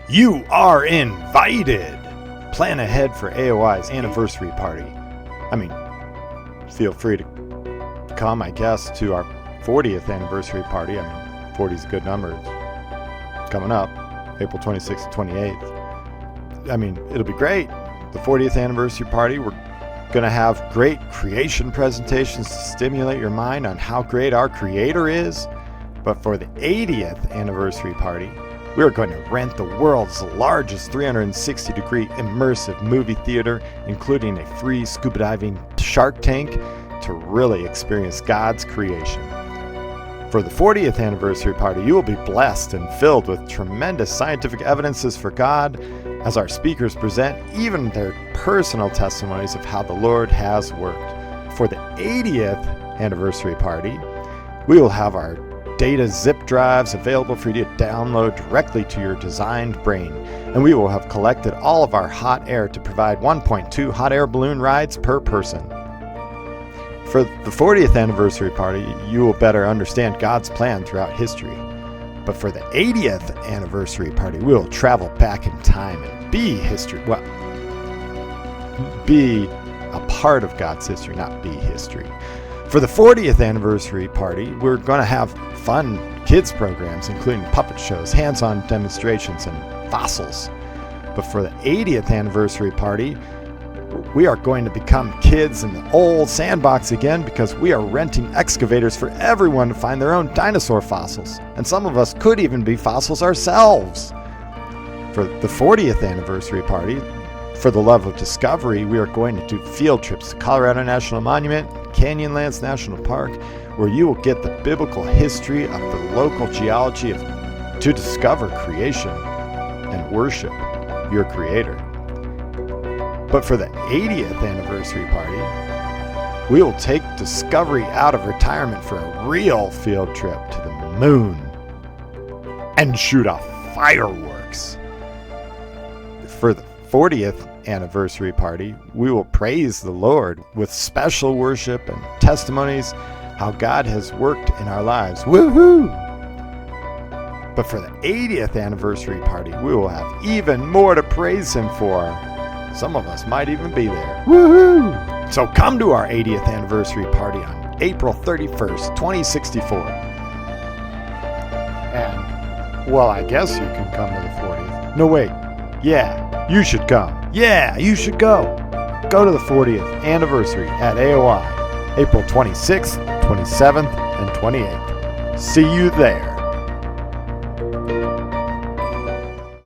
You are invited! Plan ahead for AOI's anniversary party. I mean, feel free to come, I guess, to our 40th anniversary party. I mean, 40 is a good number. It's coming up, April 26th and 28th. I mean, it'll be great. The 40th anniversary party, we're going to have great creation presentations to stimulate your mind on how great our Creator is. But for the 80th anniversary party, we are going to rent the world's largest 360-degree immersive movie theater, including a free scuba diving shark tank, to really experience God's creation. For the 40th anniversary party, you will be blessed and filled with tremendous scientific evidences for God as our speakers present even their personal testimonies of how the Lord has worked. For the 80th anniversary party, we will have our data zip drives available for you to download directly to your designed brain, and we will have collected all of our hot air to provide 1.2 hot air balloon rides per person. For the 40th anniversary party, you will better understand God's plan throughout history. But for the 80th anniversary party, we will travel back in time and be a part of God's history, not be history. For the 40th anniversary party, we're going to have fun kids programs, including puppet shows, hands-on demonstrations, and fossils. But for the 80th anniversary party, we are going to become kids in the old sandbox again, because we are renting excavators for everyone to find their own dinosaur fossils. And some of us could even be fossils ourselves. For the 40th anniversary party, for the love of discovery, we are going to do field trips to Colorado National Monument, Canyonlands National Park, where you will get the biblical history of the local geology to discover creation and worship your Creator. But for the 80th anniversary party, we will take discovery out of retirement for a real field trip to the moon and shoot off fireworks. For the 40th anniversary party, we will praise the Lord with special worship and testimonies how God has worked in our lives. Woohoo! But for the 80th anniversary party, we will have even more to praise Him for. Some of us might even be there. Woohoo! So come to our 80th anniversary party on April 31st, 2064. And, well, I guess you can come to the 40th. No, wait. Yeah, you should come. Yeah, you should go. Go to the 40th anniversary at AOI, April 26th, 27th, and 28th. See you there.